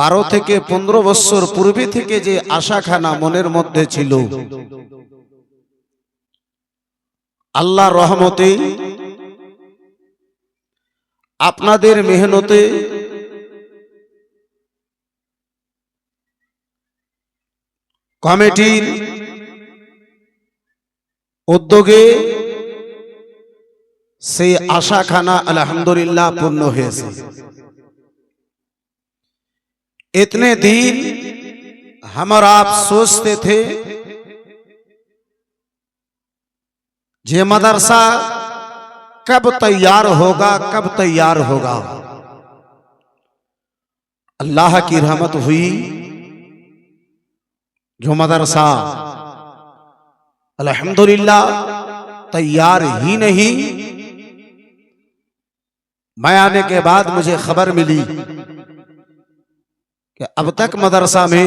12 থেকে 15 বছর পূর্বে থেকে যে আশাখানা মনের মধ্যে ছিল, আল্লাহর রহমতে আপনাদের মেহনতে কমিটির উদ্যোগে সেই আশাখানা আলহামদুলিল্লাহ পূর্ণ হয়েছে। इतने दिन हम और आप सोचते थे ये मदरसा कब तैयार होगा, कब तैयार होगा। अल्लाह की रहमत हुई, जो मदरसा अल्हम्दुलिल्लाह तैयार ही नहीं, मैं आने के बाद मुझे खबर मिली कि अब तक मदरसा में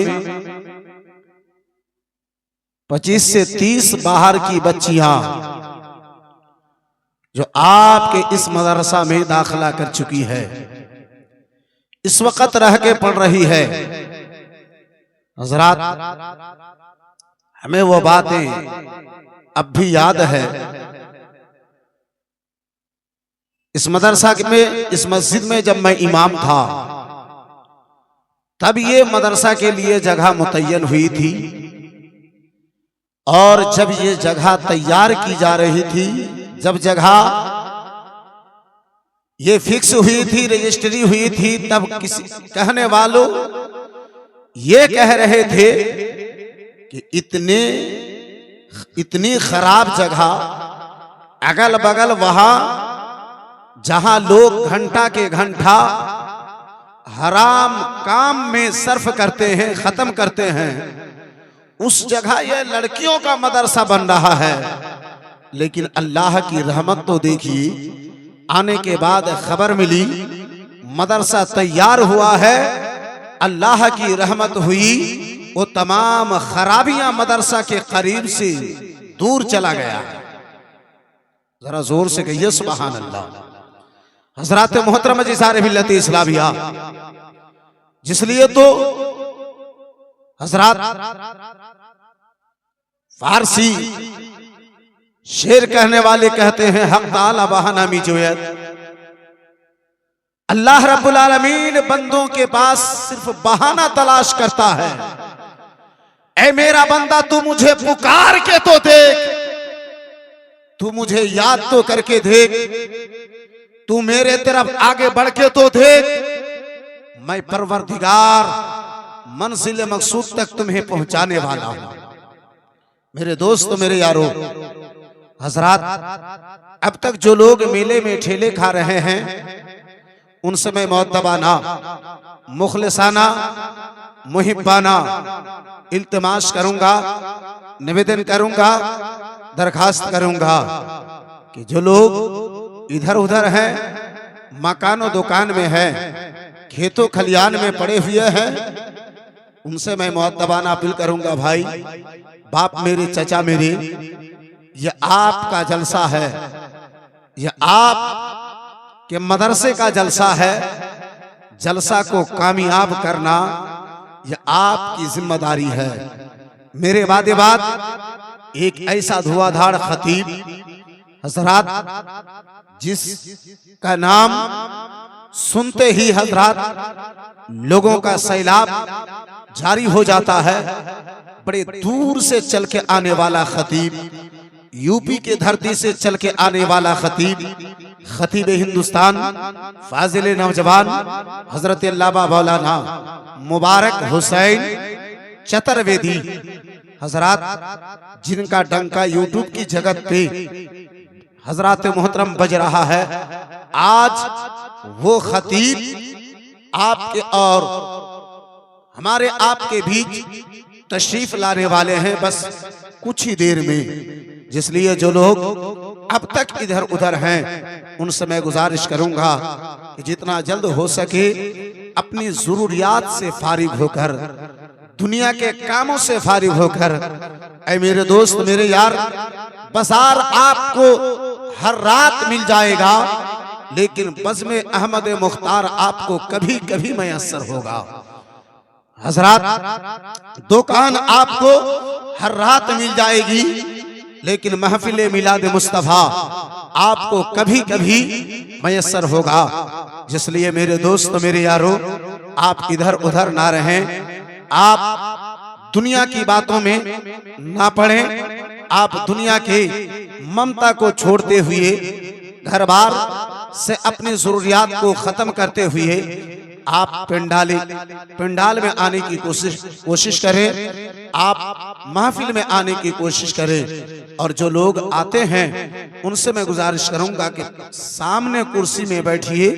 25 से 30 बाहर की बच्चियां जो आपके इस मदरसा में दाखिला कर चुकी है, इस वक्त रह के पढ़ रही है। हज़रात, हमें वो बातें अब भी याद है। इस मदरसा में, इस मस्जिद में जब मैं इमाम था, तब ये मदरसा के लिए जगह मुतय्यन हुई थी, और जब ये जगह तैयार की जा रही थी, जब जगह ये फिक्स हुई थी, रजिस्ट्री हुई थी, तब किसी कहने वालों ये कह रहे थे कि इतनी खराब जगह, अगल बगल वहां जहां लोग घंटा के घंटा हराम काम में सर्फ करते हैं, खत्म करते हैं, उस जगह ये लड़कियों का मदरसा बन रहा है। लेकिन अल्लाह की रहमत तो देखिए, आने के बाद खबर मिली मदरसा तैयार हुआ है, अल्लाह की रहमत हुई, वो तमाम खराबियां मदरसा के करीब से दूर चला गया। जरा जोर से कहिए सुभान अल्लाह। हज़रात मोहतरम जिसारे मिल्लत इस्लामिया, जिसलिए तो हज़रात फारसी शेर कहने वाले कहते हैं, हक ताला बहाना मी जोयत। अल्लाह रब्बुल आलमीन बंदों के पास सिर्फ बहाना तलाश करता है। ऐ मेरा बंदा, तू मुझे पुकार के तो देख, तू मुझे याद तो करके देख, तू मेरे तरफ आगे बढ़ के तो देख, मैं परवरदिगार मंजिल मकसूद तक तुम्हें पहुंचाने वाला हूं। मेरे दोस्त, मेरे यारों, हजरात, अब तक जो लोग मेले में ठेले खा रहे हैं, उनसे मैं मुअद्दबाना, मुखलिसाना, मुहिब्बाना इल्तिमास करूंगा, निवेदन करूंगा, दरखास्त करूंगा कि जो लोग इधर उधर हैं, मकानो दुकान में हैं, खेतों खलियान में पड़े हुए हैं, उनसे मैं मुअद्दबाना अपील करूंगा, भाई, बाप मेरे, चचा मेरे, ये आपका जलसा है, ये आप के मदरसे का जलसा है। जलसा को कामयाब करना ये आपकी जिम्मेदारी है। मेरे वादे बाद एक ऐसा धुआंधार खतीब, हजरात, जिसका नाम सुनते ही हजरात लोगों का सैलाब जारी हो जाता है, बड़े दूर से चल के आने वाला खतीब, यूपी के धरती से चल के आने वाला खतीब, खतीब हिंदुस्तान, फाजिल नौजवान, हजरत अल्लामा मौलाना मुबारक हुसैन चतुर्वेदी, हजरात, जिनका डंका यूट्यूब की जगत पे हजरात मोहतरम बज रहा है। आज वो खतीब आपके और हमारे आपके बीच तशरीफ लाने वाले हैं, बस कुछ ही देर में। जिसलिए जो लोग अब तक इधर उधर हैं, उनसे मैं गुजारिश करूंगा कि जितना जल्द हो सके अपनी जरूरियात से फारिग होकर, दुनिया के कामों से फारिग होकर, ऐ मेरे दोस्त, मेरे यार, बाजार आपको हर रात मिल जाएगा, लेकिन बज़्म अहमद मुख्तार आपको कभी कभी मैसर होगा। हजरात दुकान आपको हर रात मिल जाएगी, लेकिन महफिल मिलाद मुस्तफा आपको कभी कभी मयसर होगा। जिसलिए मेरे दोस्त मेरे यारों, आप इधर उधर ना रहें, आप दुनिया की बातों में ना पड़ें, आप दुनिया के ममता को छोड़ते हुए घर बार से अपनी जरूरियात को खत्म करते हुए आप पंडाल में आने की कोशिश करें, आप महफिल में आने की कोशिश करें। और जो लोग आते हैं उनसे मैं गुजारिश करूंगा कि सामने कुर्सी में बैठिए,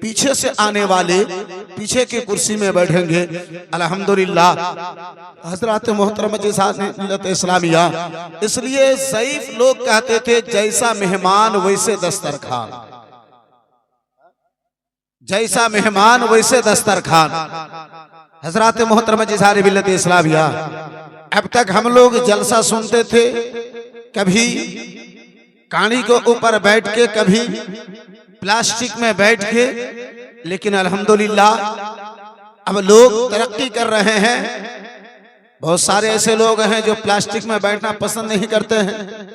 पीछे से आने वाले पीछे की कुर्सी में बैठेंगे। अल्हम्दुलिल्लाह हजरत मोहतरम मिल्लत इस्लामिया, इसलिए ज़ईफ लोग कहते थे जैसा मेहमान वैसे दस्तरखान, जैसा मेहमान वैसे दस्तरखान। हजरत मोहतरम मिल्लत इस्लामिया, अब तक हम लोग जलसा सुनते थे, कभी कानी के ऊपर बैठ के, कभी प्लास्टिक में बैठ के, लेकिन अल्हम्दुलिल्लाह अब लोग तरक्की कर रहे हैं। बहुत सारे ऐसे लोग हैं जो प्लास्टिक में बैठना पसंद नहीं करते हैं।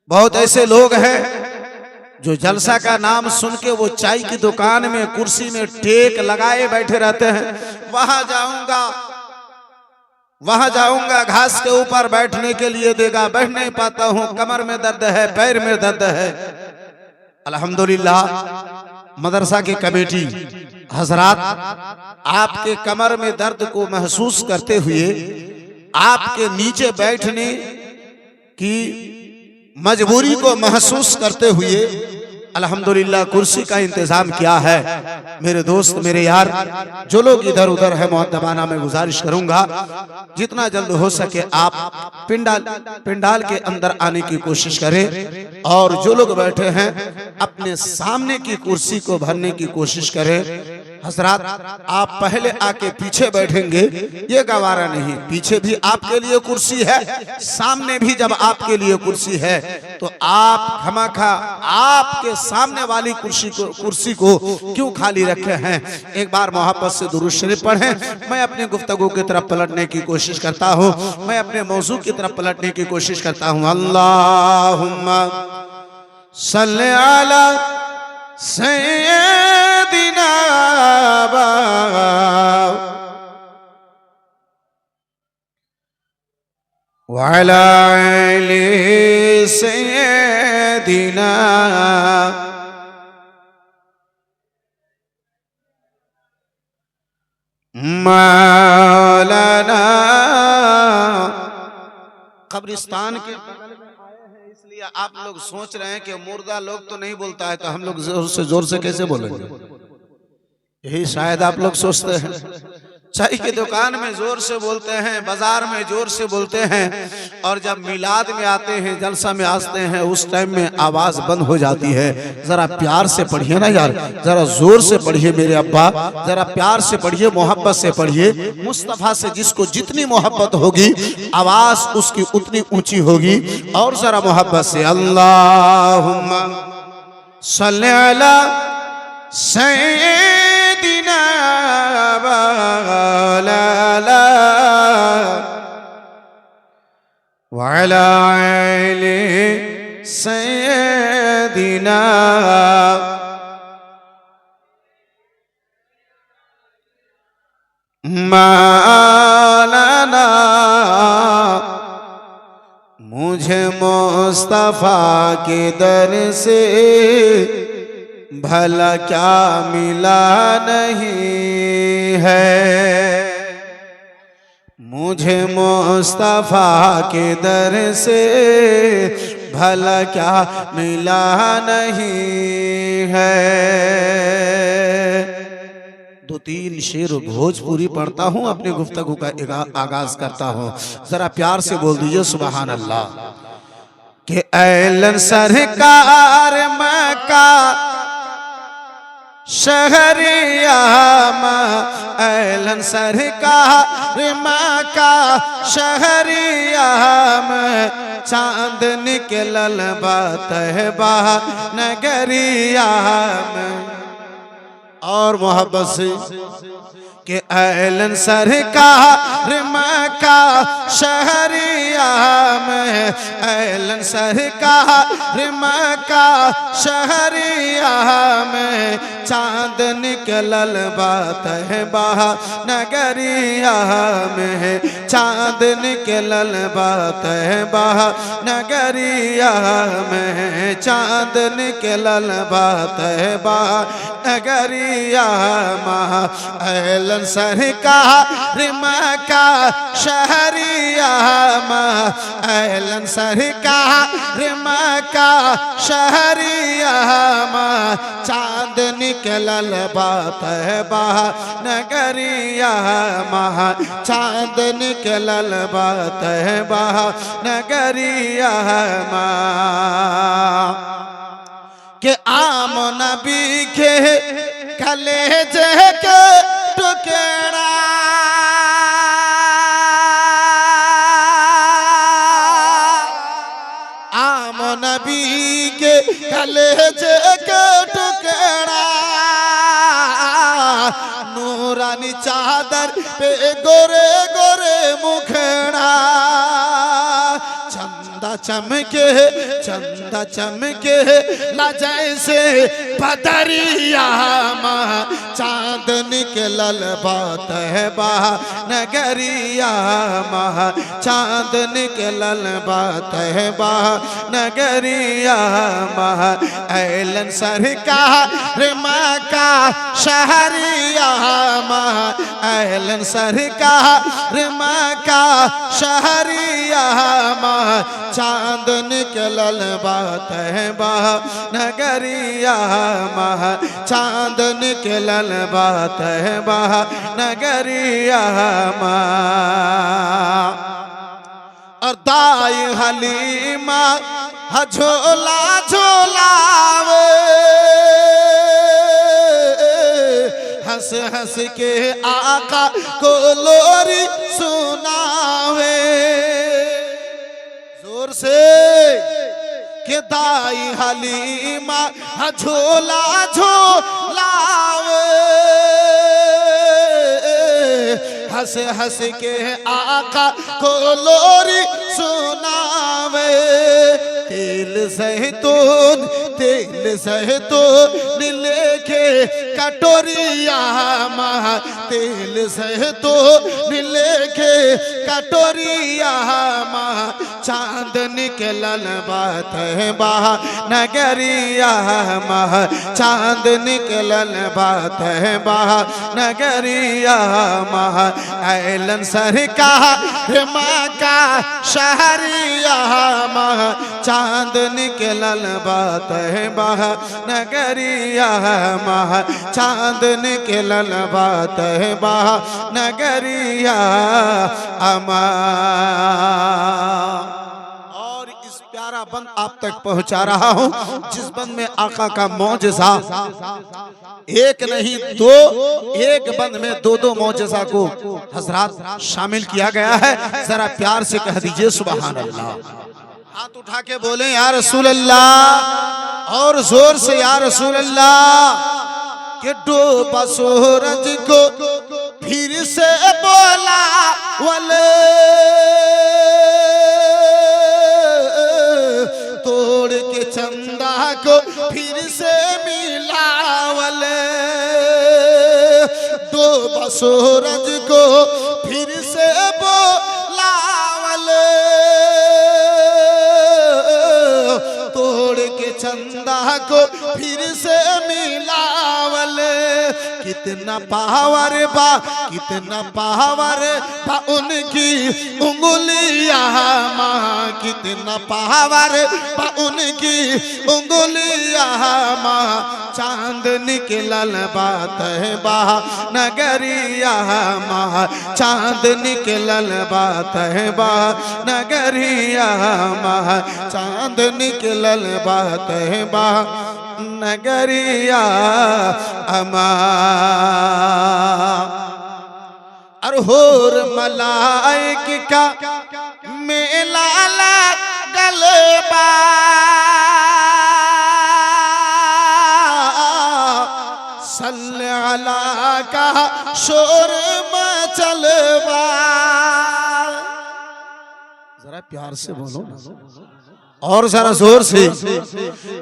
बहुत ऐसे लोग हैं जो जलसा का नाम सुन के वो चाय की दुकान में कुर्सी में टेक लगाए बैठे रहते हैं। वहां जाऊंगा घास के ऊपर बैठने के लिए देगा, बैठ नहीं पाता हूं, कमर में दर्द है, पैर में दर्द है। अल्हम्दुलिल्लाह मदरसा की कमेटी हजरात आपके कमर में दर्द को महसूस करते हुए आपके नीचे बैठने की मजबूरी को महसूस करते हुए अल्हम्दुलिल्लाह कुर्सी का इंतजाम किया है। मेरे दोस्त मेरे यार, जो लोग इधर उधर है मुअद्दबाना में गुजारिश करूंगा जितना जल्द हो सके आप पिंडाल के अंदर आने की कोशिश करें, और जो लोग बैठे हैं अपने सामने की कुर्सी को भरने की कोशिश करें। हजरात आप पहले आके पीछे बैठेंगे ये गवारा नहीं, पीछे भी आपके लिए कुर्सी है, सामने भी जब आपके लिए कुर्सी है तो आप खमाखा आपके सामने वाली कुर्सी को क्यों खाली रखे हैं। एक बार मोहब्बत से दुरूद शरीफ पढ़ें। मैं अपनी गुफ्तगू की तरफ पलटने की कोशिश करता हूँ, मैं अपने मौजू की तरफ पलटने की कोशिश करता हूँ। अल्लाहुम्मा सल्ली अला सय्यदिना व अला आलि सय्यदिना मौलाना। कब्रिस्तान के बगल में आए हैं, इसलिए आप लोग सोच रहे हैं कि मुर्दा लोग तो नहीं बोलता है, तो हम लोग जोर से कैसे बोलेंगे, यही शायद आप लोग सोचते हैं। चाय की दुकान में जोर से बोलते हैं, बाजार में जोर से बोलते हैं, और जब मिलाद में आते हैं, जलसा में आते हैं, उस टाइम में आवाज बंद हो जाती है। जरा प्यार से पढ़िए ना यार, जरा जोर से पढ़िए मेरे अब्बा, जरा प्यार से पढ़िए, मोहब्बत से पढ़िए। मुस्तफा से जिसको जितनी मोहब्बत होगी आवाज उसकी उतनी ऊंची होगी। और जरा मोहब्बत से अल्लाहुम्मा सल्ली अला सय्यदिना व अला आलि सय्यदिना मौलाना। मुझे मुस्तफा के दर से भला क्या मिला नहीं है, मुझे मुस्तफा के दर से भला क्या मिला नहीं है। दो तीन शेर भोजपुरी पढ़ता हूँ, अपनी गुफ्तगू का आगाज करता हूँ। जरा प्यार से बोल दीजिए सुभान अल्लाह। कि ऐलन सरकार मक्का शहरिया ऐलन सरकार मक्का शहरिया में चांद निकलल तहबा नगरिया में। और मोहब्बत से कि ऐलन सरकार मक्का शहरिया में, ऐलन सरकार मक्का शहरिया में, चांद निकलल बात है बहा नगरिया में, चांद निकलल बात है बहा नगरिया में, चांद निकलल बात है बहा नगरिया में। ऐलन सरकार मक्का शहरिया में, ऐलन सरकार मक्का शहरिया में, चांद निकलल बात है बहा नगरिया में, चांद निकलल बात है बहा नगरिया में। के आम नबी के कलेजे के टुकड़ा, आम नबी के कलेजे के टुकड़ा, नूरानी चादर पे गोरे गोरे मुखड़ा, चंदा चमके चंदा चमके ला जैसे बदरिया में, चांद निकलल बात है बहा नगरिया में, चांद निकलल बात है बहा नगरिया में। ऐलन सरकार मक्का शहरिया में, ऐलन सरकार मक्का शहरिया में, चांद निकलल बात है बहा नगरिया में, चांद निकलल बात है बहा नगरिया में। और दाई हलीमा झोला झोलावे, हंस हंस के आका को लोरी सुनावे, जोर से के दाई हलीमा झोला झोलावे, हंस हंस के आका को लोरी सुनावे। तेल जैतून तेल जैतून लेके कटोरिया में, तेल जैतून लेके कटोरिया में, चांद निकलल बात है बहा नगरिया में, चांद निकलल बात है बहा नगरिया में। ऐलन सरकार मक्का शहरिया में, चांद निकलल बात है बहा नगरिया में, चांद निकलल बात है बहा नगरिया अमा। और इस प्यारा बंद आप तक पहुंचा रहा हूं जिस बंद में आका का मौजज़ा एक नहीं दो, एक बंद में दो दो मौजज़ा को हजरात शामिल किया गया है। जरा प्यार से कह दीजिए सुभान अल्लाह, हाथ उठा के बोले या रसूल अल्लाह, और जोर से या रसूल अल्लाह। कि डूबा सूरज को फिर से बोला वले, तोड़ के चंदा को फिर से मिला वले, डूबा सूरज को फिर से बोला वले, तोड़ के चंदा को फिर से मिलावल। कितना पावर बा, कितना पावर बा उनकी उंगलियां मां, कितना पावर बा उनकी उंगलियां मां, चांद निकलल बात है बहा नगरिया मां, चांद निकलल बात है बहा नगरिया मां, चांद निकलल बात है बहा नगरिया अमा। और होर मलाइक का मेला लगल बा, सल्ले अला का शोर मचलवा। जरा प्यार से बोलो और जरा जोर से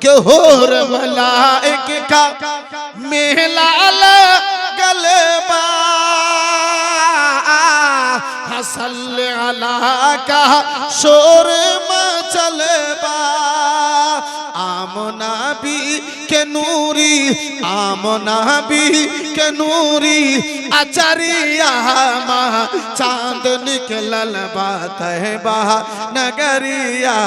कि होर मलाइक का मेला लगलबा, हसल अला का शोर मचलबा। आमना भी के नूरी, आमना भी के नूरी अचरिया माँ चांद निकलल बात है बहा नगरिया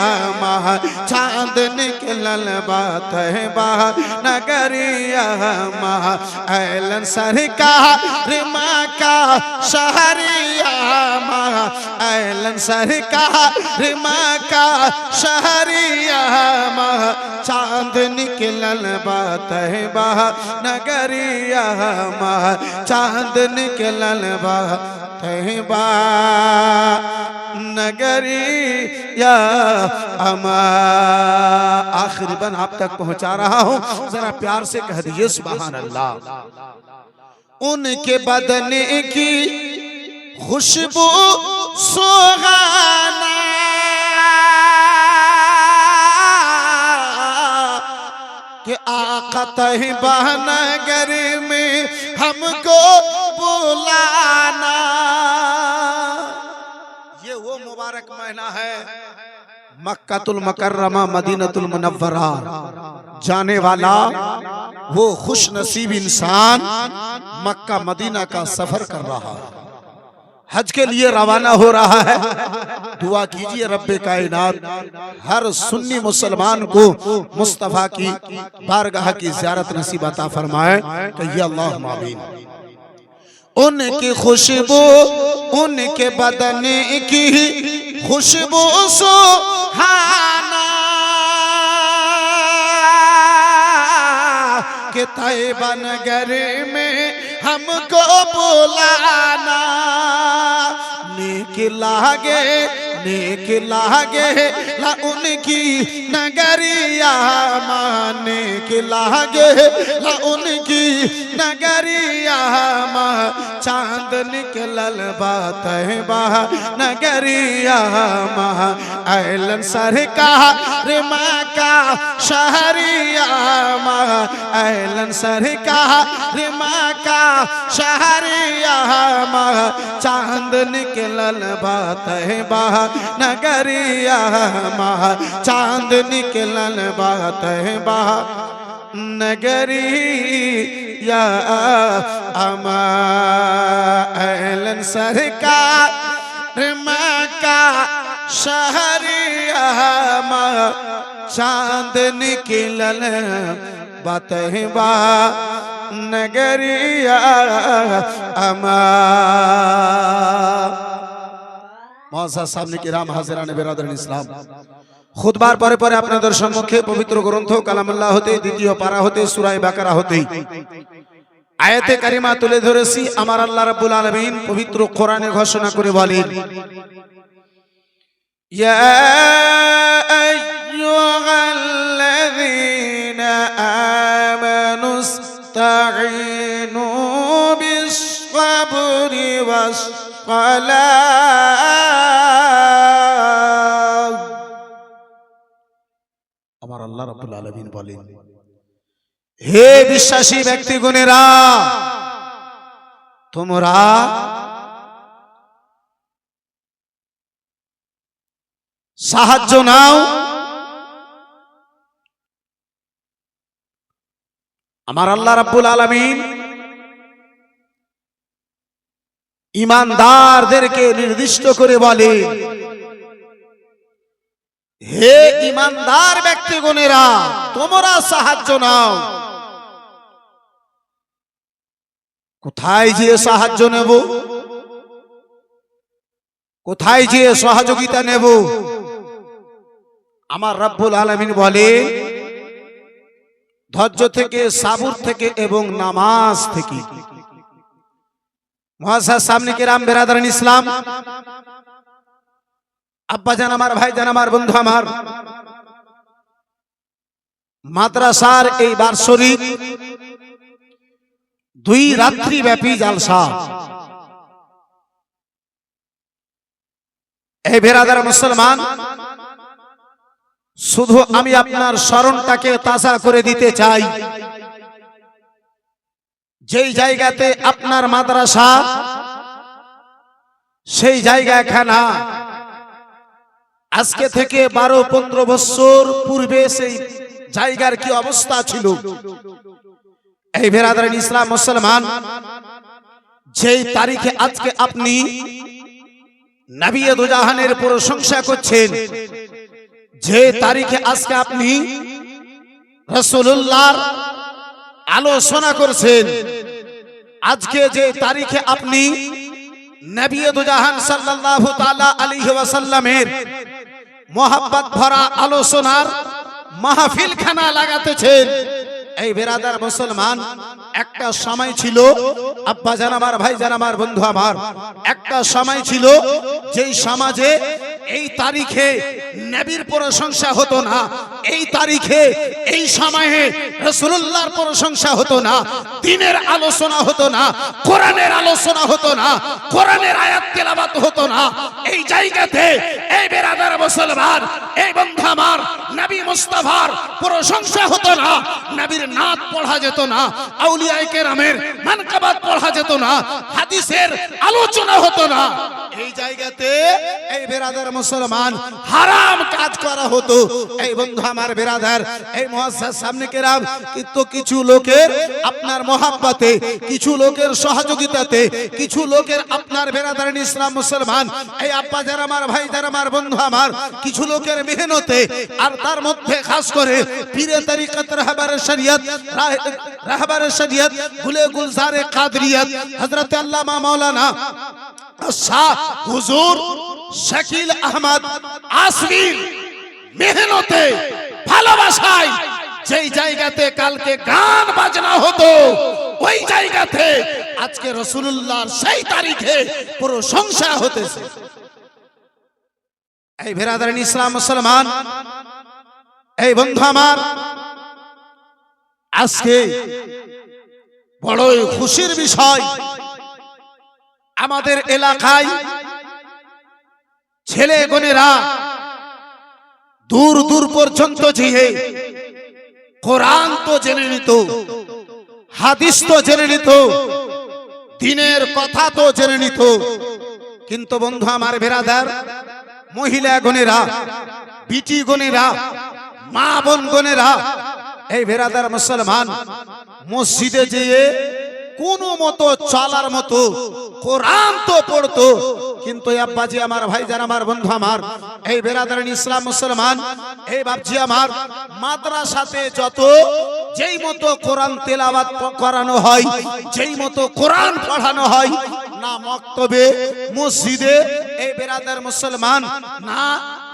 माँ चांद निकलल बात है बहा नगरिया माँ। ऐलन सरकार माँ का शहरिया माँ, ऐलन सरकार माँ का शहरिया माँ चांद निकलल बात है बहा नगरिया माँ चांद निकलल बात है बहा नगरिया अमा। आखिरी बन आप तक पहुंचा रहा हूं, जरा प्यार से कह दीजिए सुभान अल्लाह। उनके बदन की खुशबू सुहाना, कि आका तैयबा नगर में हमको बुलाना। ये वो मुबारक महीना है मक्कातुल मुकर्रमा मदीनतुल मुनव्वरा, जाने वाला वो खुश नसीब इंसान मक्का मदीना का सफर कर रहा है, हज के लिए रवाना हो रहा है। दुआ कीजिए रब्बे कायनात हर सुन्नी मुसलमान को मुस्तफा की बारगाह की ज़ियारत नसीब अता फरमाए, कहिए अल्लाहुम्मा आमीन। उनकी खुशबू उनके बदन की खुशबू सुहाना, के तैयबा नगर में हमको बुलाना। नेक लागे नेक लागे ला उनकी नगरिया माँ, नेक लागे ला उनकी नगरिया माँ चांद निकलल बात है बहा नगरिया माँ। ऐलन सरकार माँ का शहरिया माँ, ऐलन सरकार माँ का शहरिया माँ चांद निकलल बात है बहा नगरिया माँ चांद निकलल बात है बहा नगरिया अमा। ऐलन सरकार माँ का शहरिया माँ चांद निकलल बात है बहा नगरिया अमा। মহাজা সামনে কিরাম হাজিরানে বিরাদরান ইসলাম, খুতবার পরে পরে আপনাদের সম্মুখে পবিত্র গ্রন্থ কালামুল্লাহ হতে দ্বিতীয় পারা হতে সূরা বাকারা হতে আয়াতে কারিমা তুলে ধরেছি। আমার আল্লাহ রাব্বুল আলামিন পবিত্র কোরআনে ঘোষণা করে বলেন, ইয়া আইয়ুহাল্লাযীনা আমানুস্তাঈনু বিস-সাবরি ওয়াস-সালাহ। আমার আল্লাহ রাব্বুল আলামিন বলেন, হে বিশ্বাসী ব্যক্তিগণেরা, তোমরা সাহায্য নাও আমার আল্লাহ রাব্বুল আলামিন ঈমানদারদেরকে নির্দিষ্ট করে বলে, হে ঈমানদার ব্যক্তিগণেরা তোমরা সাহায্য নাও। কোথায় যে সাহায্য নেব, কোথায় যে সহযোগিতা নেব? আমার রব্বুল আলামিন বলে, ধৈর্য থেকে, সাবুর থেকে এবং নামাজ থেকে। মুআজ্জাজ সামনে কিরাম বিরাদরান ইসলাম, আব্বা জান আমার, ভাই জান আমার, বন্ধু আমার, মাদ্রাসার এই বার্ষিক দুই রাত্রি ব্যাপী জালসা। এই বেরাদার মুসলমান, শুধু আমি আপনার স্মরণটাকে তাজা করে দিতে চাই। যেই জায়গাতে আপনার মাদ্রাসা, সেই জায়গাখানা আজকে থেকে 12-15 বছর পূর্বে সেই জায়গার কি অবস্থা ছিল। এই বেরাদার ইসলাম মুসলমান, যেই তারিখে আজকে আপনি নবী দু জাহানের প্রশংসা করছেন, যে তারিখে আজকে আপনি রাসূলুল্লাহর আলোচনা করছেন, আজকে যে তারিখে আপনি নবী দু জাহান সাল্লাল্লাহু তাআলা আলাইহি ওয়াসাল্লামের মোহাব্বত ভরা আলোচনার মাহফিল খানা লাগাতেছেন। এই বেরাদার মুসলমান, একটা সময় ছিল আব্বা জান আমার, ভাই জান আমার, বন্ধু আমার, একটা সময় ছিল যেই সমাজে এই তারিখে নবীর প্রশংসা হতো না, এই তারিখে এই সময়ে রাসূলুল্লাহর প্রশংসা হতো না, দ্বীনের আলোচনা হতো না, কোরআনের আলোচনা হতো না, কোরআনের আয়াত তেলাওয়াত হতো না। এই জায়গাতে এই বেরাদার মুসলমান, এই বন্ধু আমার, নবী মুস্তাফার প্রশংসা হতো না, নবীর নাত পড়া যেত না, আউলিয়ায়ে কেরামের মানকাবাত পড়া যেত না, হাদিসের আলোচনা হতো না। এই জায়গাতে এই বেরাদার মুসলমান হারাম কাজ করা হতো। এই বন্ধু আমার বেরাদার, এই মুআজ্জাজ সামনে কেরাম, কিন্তু কিছু লোকের আপনার মহাব্বতে, কিছু লোকের সহযোগিতাতে, কিছু লোকের আপনার বেরাদার ইসলাম মুসলমান, এই আব্বা যারা আমার, ভাই যারা আমার, বন্ধু আমার, কিছু লোকের মেহনতে, আর তার মধ্যে খাস করে পীরে তরিকত রাহবারে শরিয়ত, রাহবারে শরিয়ত গুলে গুলজারে কাদরিয়ত হযরত আল্লামা মাওলানা শাহ হুজুর শাকিল আহমদ আসমির মেহনতে, ভালোবাসায় যেই জায়গাতে কালকে গান বাজনা হতো, ওই জায়গাতে আজকে রাসূলুল্লাহর সেই তারিখে প্রশংসা হতেছে। এই বেরাদার ইসলাম মুসলমান, এই বন্ধু আমার, আজকে বড়ই খুশির বিষয়, আমাদের এলাকায় ছেলে গনেরা দূর দূর পর্যন্ত যেয়ে কোরআন তো জেনে নিত, হাদিস তো জেনে নিত, দ্বীনের কথা তো জেনে নিত, কিন্তু বন্ধু আমার বেরাদার, মহিলা গনেরা, বিটি গনেরা, মা বোন গনেরা, এই বেরাদার মুসলমান, মসজিদে যেয়ে কোনো মতো চলার মতো কোরআন তো পড়তো, কিন্তু আব্বাজি আমার, ভাই যান আমার, বন্ধু আমার, এই বেরাদার ইসলাম মুসলমান, এই বাপজি আমার, মাদ্রাসাতে যত যেই মতো কোরআন তেলাওয়াত করানো হয়, যেই মতো কোরআন পড়ানো হয় না, মক্তবে মসজিদে এই বেরাদার মুসলমান, না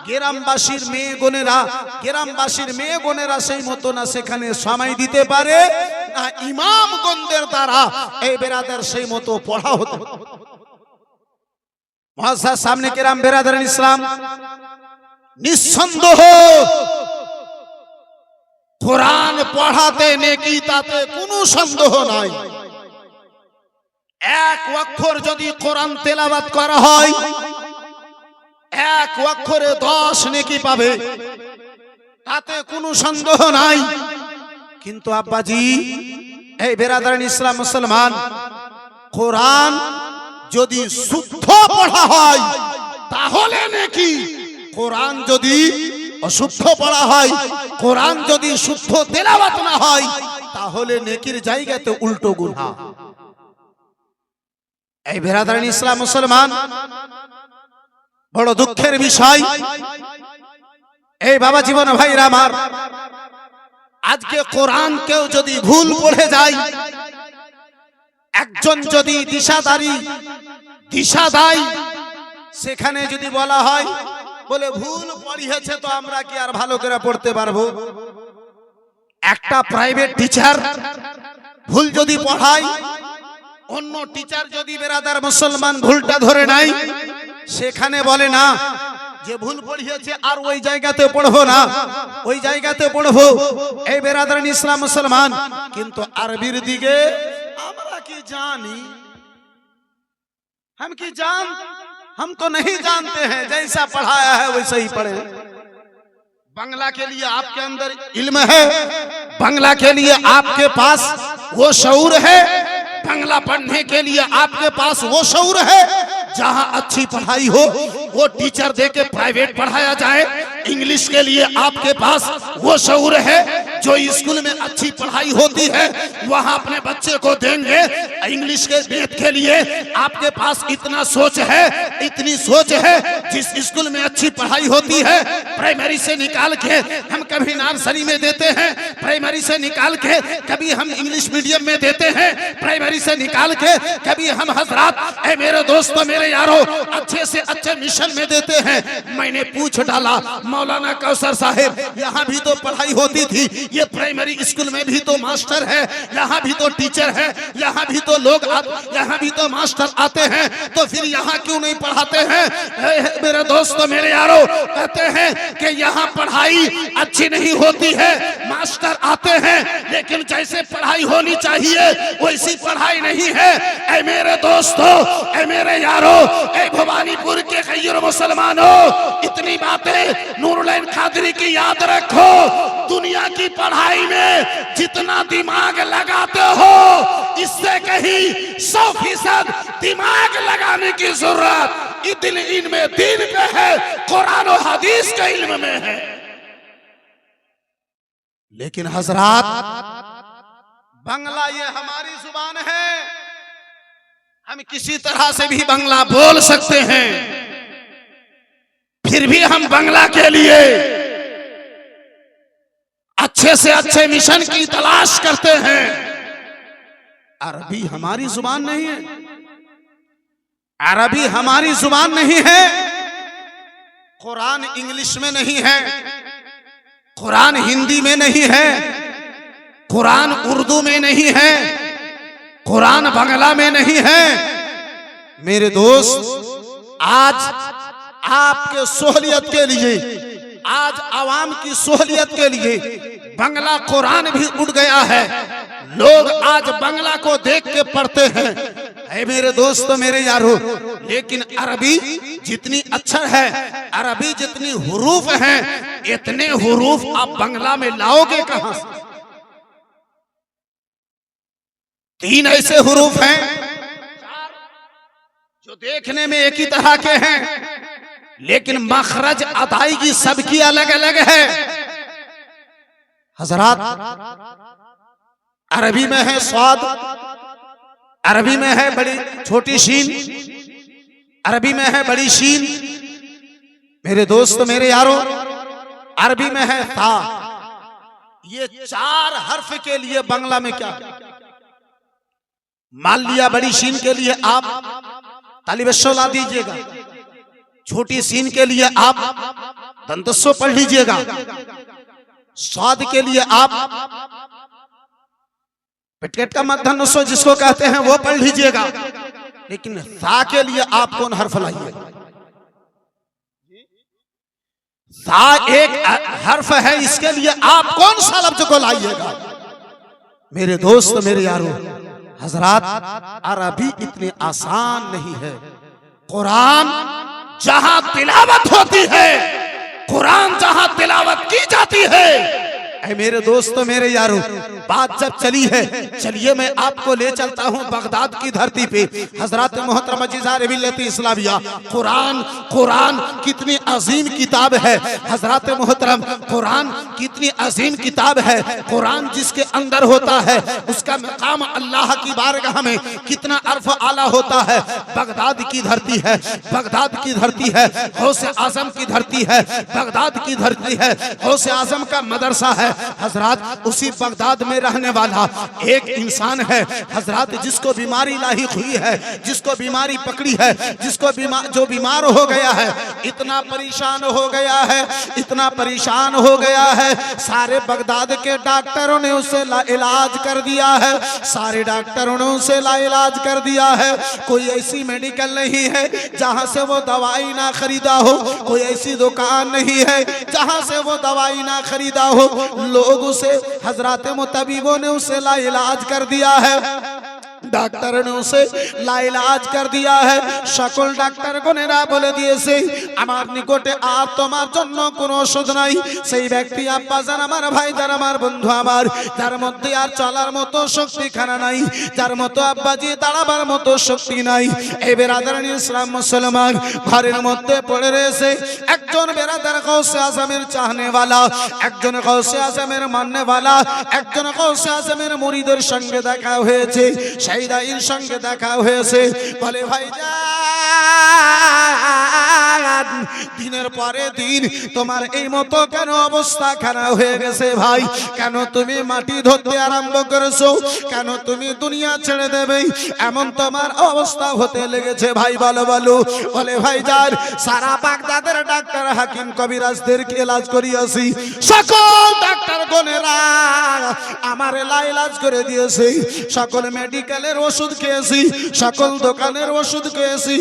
গ্রামবাসীর মেয়ে বোনেরা, গ্রামবাসীর মেয়ে বোনেরা সেই মতো না সেখানে সময় দিতে পারে, না ইমামগণদের দ্বারা এই বেরাদার সেই মতো পড়া হতো। মুআজ্জাজ সামনে কেরাম, বেরাদার ইসলাম, নিঃসন্দেহ কোরআন পড়াতে নেকি, তাতে কোনো সন্দেহ নাই। এক অক্ষর যদি কোরআন তেলাওয়াত করা হয়, এক অক্ষরে 10 নেকি পাবে, তাতে কোনো সন্দেহ নাই। কিন্তু আব্বাজি, এই বেরাদার ইসলাম মুসলমান, কোরআন যদি শুদ্ধ পড়া হয় তাহলে নেকি, কোরআন যদি অশুদ্ধ পড়া হয়, কোরআন যদি শুদ্ধ তেলাওয়াত না হয়, তাহলে নেকির জায়গাতে উল্টো গুনাহ। এই বেরাদার ইসলাম মুসলমান, বড় দুঃখের বিষয়, এই বাবা জীবন ভাইরা আমার, আজকে কোরআন কেউ যদি ভুল পড়ে যায়, একজন যদি দিশা দেয়, সেখানে যদি বলা হয় বলে ভুল পড়িয়েছে, তো আমরা কি আর ভালো করে পড়তে পারবো? একটা প্রাইভেট টিচার ভুল যদি পড়ায়, অন্য টিচার যদি বেরাদার মুসলমান ভুলটা ধরে নাই, সেখানে বলে না যে ভুল পড়িয়েছে আর ওই জায়গাতে পড়বো না, ওই জায়গাতে পড়বো। এই বেরাদার ইসলাম মুসলমান, কিন্তু আরবির দিকে আমরা কি की जानी, हम की जान हम तो नहीं जानते हैं, जैसा पढ़ाया है वैसे ही पढ़े। बंगला के लिए आपके अंदर इल्म है, बंगला के लिए आपके पास वो शऊर है, बंगला पढ़ने के लिए आपके पास वो शऊर है। जहां अच्छी पढ़ाई हो वो टीचर देके प्राइवेट पढ़ाया जाए। इंग्लिश के लिए आपके पास वो शऊर है, जो स्कूल में अच्छी पढ़ाई होती है वहां अपने बच्चे को देंगे। इंग्लिश के बेत के लिए आपके पास इतना सोच है, इतनी सोच है। जिस स्कूल में अच्छी पढ़ाई होती है प्राइमरी से निकाल के हम कभी नर्सरी में देते हैं, प्राइमरी से निकाल के कभी हम इंग्लिश मीडियम में देते हैं, प्राइमरी से निकाल के कभी हम हजरात ए मेरे दोस्तों मेरे यारों अच्छे से अच्छे मिशन में देते हैं। मैंने पूछ डाला मौलाना कौसर साहिब, यहाँ भी तो पढ़ाई होती थी, ये प्राइमरी स्कूल में भी तो मास्टर है, यहाँ भी तो टीचर है, यहाँ भी तो लोग यहाँ भी तो मास्टर आते हैं, तो फिर यहाँ क्यों नहीं पढ़ाते हैं? मेरे दोस्तों मेरे यारों, कहते हैं कि यहाँ पढ़ाई अच्छी नहीं होती है, मास्टर आते हैं लेकिन जैसे पढ़ाई होनी चाहिए वैसी पढ़ाई नहीं है। ऐ मेरे दोस्तों, ऐ मेरे यारों, ऐ भवानीपुर के गैर मुसलमानों, इतनी बातें नूरुल्लाह कादरी की याद रखो। दुनिया की पढ़ाई में जितना दिमाग लगाते हो इससे कहीं 100% दिमाग लगाने की जरूरत इनमें दीन पे है, कुरान और हदीस के इल्म में है। लेकिन हजरात, बंगला ये हमारी जुबान है, हम किसी तरह से भी बंगला बोल सकते हैं, फिर भी हम बंगला के लिए अच्छे से अच्छे मिशन की तलाश करते हैं। अरबी हमारी जुबान नहीं है, अरबी हमारी जुबान नहीं है, कुरान इंग्लिश में नहीं है, कुरान हिंदी में नहीं है, कुरान उर्दू में नहीं है, कुरान बांग्ला में नहीं है। मेरे दोस्त, आज आपके सहूलियत के लिए, आज आवाम की सहूलियत के लिए बंगला कुरान भी उड़ गया है। लोग आज बंगला को देख के पढ़ते हैं। ऐ मेरे दोस्तों मेरे यारों, लेकिन अरबी जितनी अक्षर है, अरबी जितनी हुरूफ हैं, इतने हुरूफ आप बंगला में लाओगे कहां से? 3 ऐसे हुरूफ हैं जो देखने में एक ही तरह के हैं, लेकिन मखरज अदायगी सबकी अलग अलग है। हजरात, अरबी में है स्वाद, अरबी में है बड़ी छोटी शीन, अरबी में है बड़ी शीन। मेरे दोस्त मेरे यारों, अरबी में है था। ये 4 हर्फ के लिए बंगला में क्या? मान लिया बड़ी शीन के लिए आप तालिबशो ला दीजिएगा, छोटी सीन के लिए आप दंतस्व पढ़ लीजिएगा, स्वाद के लिए आप पेटकेट का मध्यान्ह जिसको कहते हैं वो पढ़ लीजिएगा, लेकिन सा के लिए आप कौन हर्फ लाइएगा? सा एक हर्फ है, इसके लिए आप कौन सा लफ्ज को लाइएगा? मेरे दोस्त मेरे यारों, हजरात, अरबी इतनी आसान नहीं है। कुरान जहां तिलावत होती है, कुरान जहां तिलावत की जाती है, ऐ मेरे दोस्तों मेरे यारों, बात जब चली है, चलिए मैं आपको ले चलता हूं बगदाद की धरती पे। हजरत मोहतरम जिज़ार मिल्लत इस्लामिया, कुरान, कुरान कितनी अजीम किताब है। हजरत मोहतरम, कुरान कितनी अजीम किताब है। कुरान जिसके अंदर होता है उसका मकाम अल्लाह की बारगाह में कितना अर्फ आला होता है। बगदाद की धरती है, बगदाद की धरती है, गौसे आजम की धरती है, बगदाद की धरती है, गौसे आजम का मदरसा है। हजरात, उसी बगदाद में रहने वाला एक इंसान है हजरात, जिसको बीमारी लाहिक हुई है, जिसको बीमारी पकड़ी है, जिसको जो बीमार हो गया है, इतना परेशान हो गया है, इतना परेशान हो गया है, सारे बगदाद के डॉक्टरों ने उसे इलाज कर दिया है, सारे डॉक्टरों ने उसे इलाज कर दिया है। कोई ऐसी मेडिकल नहीं है जहां से वो दवाई ना खरीदा हो, कोई ऐसी दुकान नहीं है जहां से वो दवाई ना खरीदा हो। लोग उसे, हजरात मुतबीबों ने उसे इलाज कर दिया है। ডাক্তার ने उसे लाइलाज कर दिया है। সকল ডাক্তার গণেরা বলে দিয়েছে আমার নিকটে আর তোমার জন্য কোনো ওষুধ নাই। সেই ব্যক্তি আব্বা জান, আমার ভাই যান, আমার বন্ধু আমার, যার মধ্যে আর চলার মতো শক্তি খানা নাই, যার মতো আব্বাজি দাঁড়াবার মতো শক্তি নাই। এই বেরাদারানি ইসলাম মুসলমান ঘরের মধ্যে পড়ে রয়েছে একজন বেরাদার গৌসে আজমের চাহনেওয়ালা, একজন গৌসে আজমের মাননেওয়ালা, একজন গৌসে আজমের মুরিদের সঙ্গে দেখা হয়েছে, সেই দাইর সঙ্গে দেখা হয়েছে। বলে ভাইজান, দিনের পরে দিন তোমার এই মতো কেন অবস্থা খারাপ হয়ে গেছে ভাই? কেন তুমি মাটি ধরতে আরম্ভ করেছো? কেন তুমি দুনিয়া ছেড়ে দেবে এমন তোমার অবস্থা হতে লেগেছে ভাই? বলো বলো। বলে ভাইজান, সারা বাগদাদের ডাক্তার হাকিম কবিরাজদেরকে ইলাজ করিয়েছি, সকল ডাক্তার গণেরা আমার ইলাজ করে দিয়েছে, সকল মেডিকেলের ওষুধ খেয়েছি, সকল দোকানের ওষুধ খেয়েছি,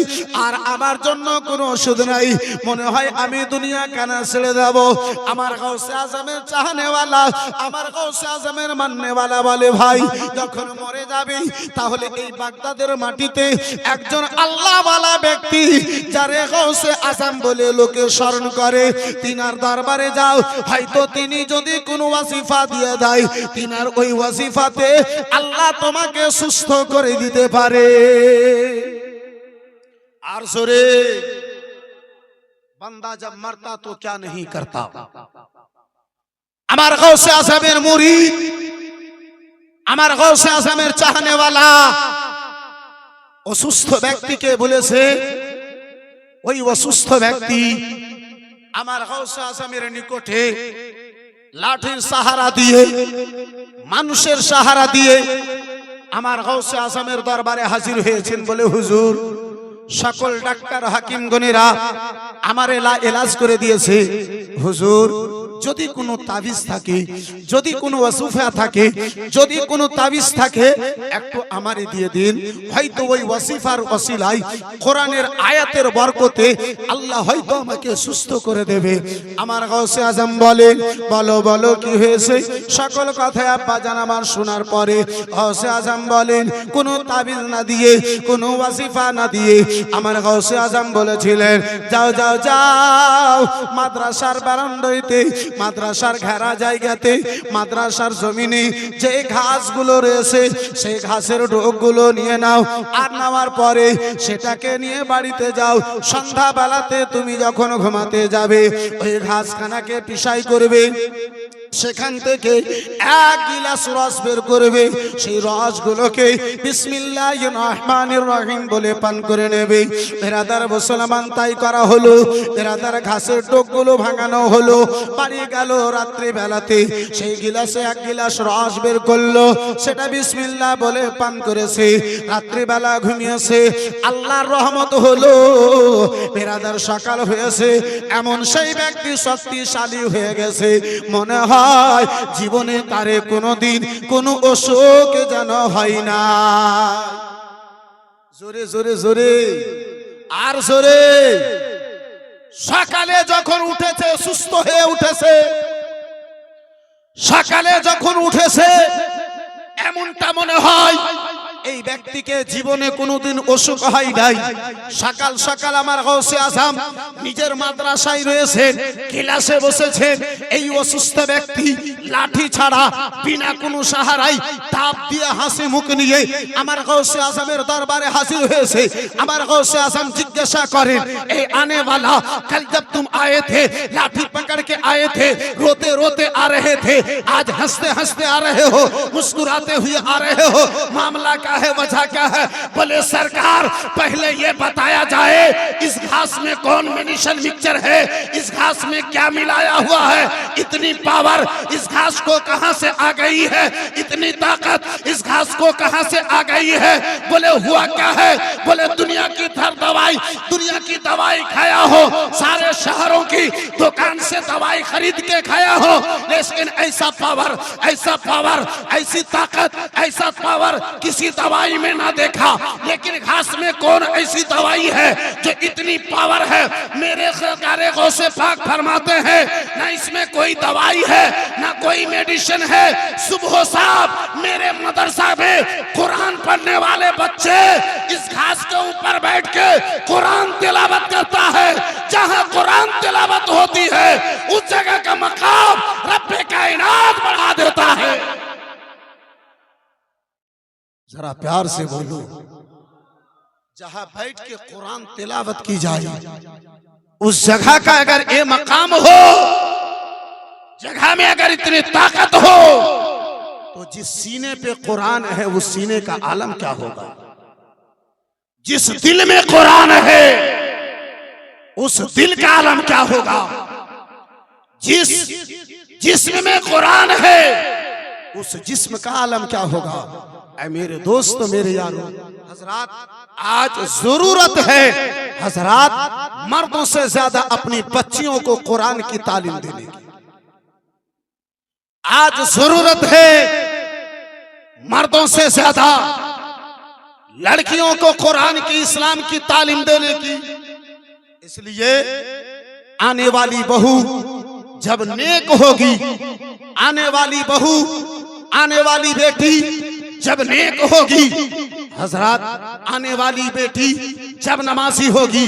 আর আমার জন্য কোনো ওষুধ নাই। মনে হয় আমি দুনিয়া কেন ছেড়ে দেব। আমার গৌসে আজমের চাহনেওয়ালা, আমার গৌসে আজমের মাননেওয়ালা বলে ভাই, যখন মরে যাবে তাহলে এই বাগদাদের মাটিতে একজন আল্লাহওয়ালা ব্যক্তি যারে গৌসে আজম বলে লোকে স্মরণ করে, তিনার দরবারে যাও, হয়তো তিনি যদি কোনো ওয়াজিফা দিয়ে দেয়, তিনার ওই ওয়াজিফাতে আল্লাহ তোমাকে সুস্থ করে দিতে পারে। আর জোরে, বান্দা जब मरता तो क्या नहीं करता। আমার গৌসে আজমের মুরিদ, আমার গৌসে আজমের চাহনেওয়ালা অসুস্থ ব্যক্তিকে বলেছে, ওই অসুস্থ ব্যক্তি আমার গৌসে আজমের নিকটে লাঠির সাহারা দিয়ে, মানুষের সাহারা দিয়ে আমার গৌসে আজমের দরবারে হাজির হয়েছেন। বলে হুজুর, সকল ডাক্তার হাকিম গণেরা আমার ইলাজ করে দিয়েছে, হুজুর যদি কোনো তাবিজ থাকে, যদি কোনো ওয়াসিফা থাকে, যদি কোনো তাবিজ থাকে একটু আমারে দিয়ে দিন, হয়তো ওই ওয়াসিফার ওসিলায় কোরআনের আয়াতের বরকতে আল্লাহ হয়তো আমাকে সুস্থ করে দেবে। আমার গৌসে আজম বলেন, বলো বলো কি হয়েছে? সকল কথা আব্বা জান আমার শোনার পরে গৌসে আজম বলেন, কোনো তাবিজ না দিয়ে, কোনো ওয়াসিফা না দিয়ে আমার গৌসে আজম বলেছিলেন, যাও যাও যাও মাদ্রাসার বারান্দাতে, মাদ্রাসার ঘেরা জায়গাতে, মাদ্রাসার জমিনে যে ঘাসগুলো রয়েছে সেই ঘাসের ডোকগুলো নিয়ে নাও, আর নেওয়ার পরে সেটাকে নিয়ে বাড়িতে যাও। সন্ধ্যা বেলাতে তুমি যখন ঘুমাতে যাবে ওই ঘাসখানাকে পিসাই করবে, সেখান থেকে এক গিলাস রস বের করবে, সেই রসগুলোকে বিসমিল্লাহির রহমানির রহিম বলে পান করে নেবে। বেরাদার মুসলমান তাই করা হলো। বেরাদার ঘাসের ডোকগুলো ভাঙানো হলো, বাড়ি গেল রাত্রি বেলাতে সেই গিলাসে এক গিলাস রস বের করলো, সেটা বিসমিল্লাহ বলে পান করেছে। রাত্রি বেলা ঘুমিয়েছে, আল্লাহর রহমত হলো, বেরাদার সকাল হয়েছে, এমন সেই ব্যক্তি শক্তিশালী হয়ে গেছে, মনে হয় জীবনে তারে কোনোদিন কোনো অসুখ যেন হয় না। জোরে জোরে জোরে আর জোরে। সকালে যখন উঠেছে সুস্থ হয়ে উঠেছে, সকালে যখন উঠেছে এমনটা মনে হয় এই ব্যক্তিকে জীবনে কোনোদিন অসুখ হয় নাই। সকাল সকাল আমার গৌসে আজম নিজের মাদ্রাসায় রয়েছেন, ক্লাসে বসেছেন, এই অসুস্থ ব্যক্তি লাঠি ছাড়া বিনা কোনো সাহারায় তাপ দিয়ে হাসি মুখ নিয়ে আমার গৌসে আজমের দরবারে হাজির হয়েছে। আমার গৌসে আজম জিজ্ঞাসা করেন, এই आने वाला कल जब तुम आए थे लाठी पकड़ के आए थे, रोते रोते आ रहे थे, आज हंसते हंसते आ रहे हो, मुस्कुराते हुए आ रहे हो, मामला क्या है, वजह क्या है? बोले सरकार पहले ये बताया जाए इस घास में कौन मेडिसिन मिक्सचर है, इस घास में क्या मिलाया हुआ है, इतनी पावर इस घास को कहां से आ गई है, इतनी ताकत इस घास को कहां से आ गई है? बोले हुआ क्या है? बोले दुनिया की हर दवाई, दुनिया की दवाई खाया हो, सारे शहरों की दुकान से दवाई खरीद के खाया हो, लेकिन ऐसा पावर, ऐसा पावर, ऐसी ताकत, ऐसा पावर किसी दवाई में ना देखा। लेकिन घास में कौन ऐसी दवाई है जो इतनी पावर है? मेरे ख़ारे गौसे पाक फरमाते हैं ना इसमें कोई दवाई है ना कोई मेडिसिन है। सुबह साहब मेरे मदरसा में कुरान पढ़ने वाले बच्चे इस घास के ऊपर बैठ के कुरान तिलावत करता है। जहां कुरान तिलावत होती है उस जगह का मकाम रब्बे कायनात बढ़ा देता है। जरा प्यार से बोलो, जहां बैठ के कुरान तिलावत की जाए उस जगह का अगर ये मकाम हो, जगह में अगर इतनी ताकत हो, तो जिस सीने पे कुरान है उस सीने का आलम क्या होगा? जिस दिल में कुरान है उस दिल का आलम क्या होगा? जिस जिस्म में कुरान है उस जिस्म का आलम क्या होगा? ऐ मेरे दोस्तों, मेरे यारों, हजरात, आज जरूरत है हजरात मर्दों से ज्यादा अपनी बच्चियों को कुरान की तालीम देने की। आज जरूरत है मर्दों से ज्यादा लड़कियों को कुरान की, इस्लाम की तालीम देने की। इसलिए आने वाली बहू जब नेक होगी, आने वाली बहू, आने वाली बेटी जब नेक होगी, हजरात आने वाली बेटी जब नमाजी होगी,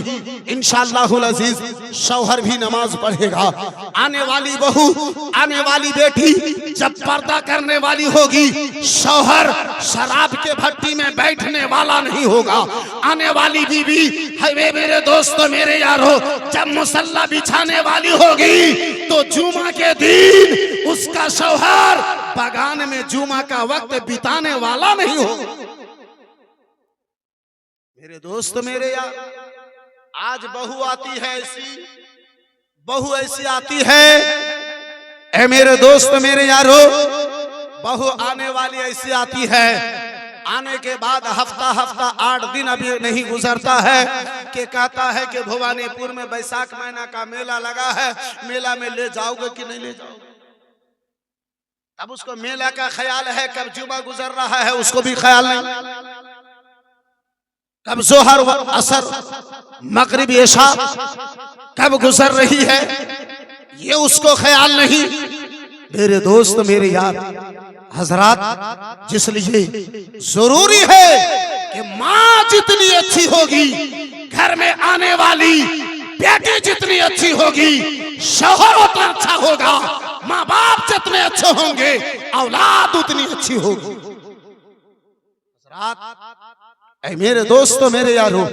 इंशाअल्लाहुल अजीज शौहर भी नमाज पढ़ेगा। आने वाली बहू, आने वाली बेटी जब पर्दा करने वाली होगी, शौहर शराब के भट्टी में बैठने वाला नहीं होगा। आने वाली बीवी है मेरे दोस्तों, मेरे यारों, जब मुसल्ला बिछाने वाली होगी तो जुमा के दिन उसका शौहर बगान में जुमा का वक्त बिताने वाला नहीं होगा। मेरे दोस्त, मेरे यार, आज बहू आती है ऐसी, बहू ऐसी आती है, ऐ मेरे दोस्त, मेरे यारो, बहू आने वाली ऐसी आती है, आने के बाद हफ्ता 8 दिन अभी नहीं गुजरता है कि कहता है कि भवानीपुर में बैसाख महीना का मेला लगा है, मेला में ले जाओगे कि नहीं ले जाओगे? अब उसको मेला का ख्याल है, कब जुमा गुजर रहा है उसको भी ख्याल नहीं, कब जोहर व असर मगरिब इशा कब गुजर रही है ये उसको ख्याल नहीं। मेरे दोस्त, मेरे यार, हजरात, जिसलिए जरूरी है कि माँ जितनी अच्छी होगी, घर में आने वाली बेटी जितनी अच्छी होगी, शौहर उतना अच्छा होगा। माँ बाप जितने अच्छे होंगे, औलाद उतनी अच्छी होगी। ऐ मेरे दोस्तों, मेरे यारों,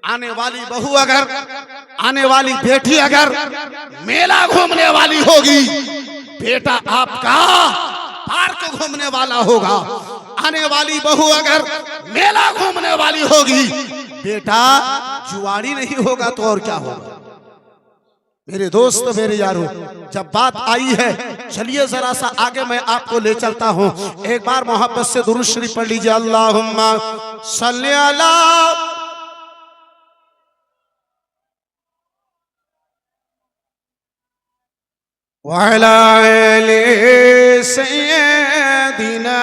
आने वाली बहू अगर, आने वाली बेटी अगर मेला घूमने वाली होगी, बेटा आपका पार्क घूमने वाला होगा। आने वाली बहू अगर मेला घूमने वाली होगी, बेटा जुआरी नहीं होगा तो और क्या होगा? मेरे दोस्त, मेरे यारों, जब बात आई है, चलिए जरा सा आगे मैं आपको ले चलता हूं। एक बार मोहब्बत से दुरूद शरीफ पढ़ लीजिए, अल्लाहुम्मा सल्ली अला व अला आलि सय्यदिना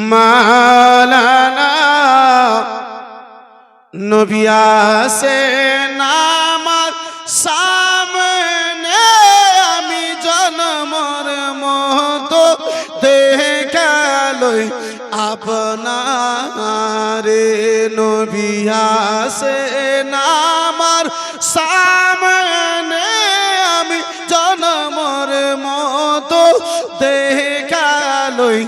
मौलाना नबिया से नाम सामने आमी जन्मर मतो देखा लई আপনারে নবিয়া সে নামার সামনে আমি জনমর মতো দেখালই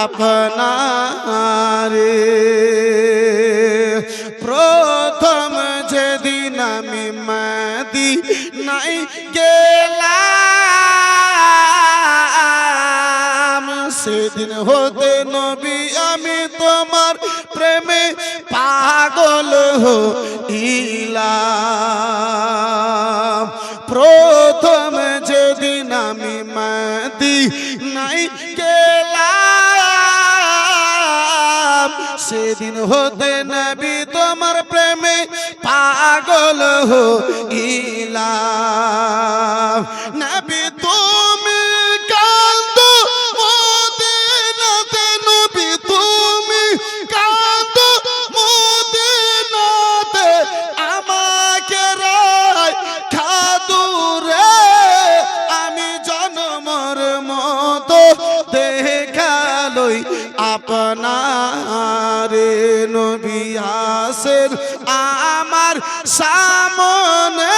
আপনারে প্রথম যেদিন আমি মদিনায় গেলাম সেদিন হতে নবী আমি তোমার প্রেমে পাগল হইলাম প্রথম যেদিন আমি মদিনায় গেলাম সেদিন হতে নবী তোমার প্রেমে পাগল হইলাম নবী তুমি কান্দো মোদের আপনারে নবী আসেন আমার সামনে,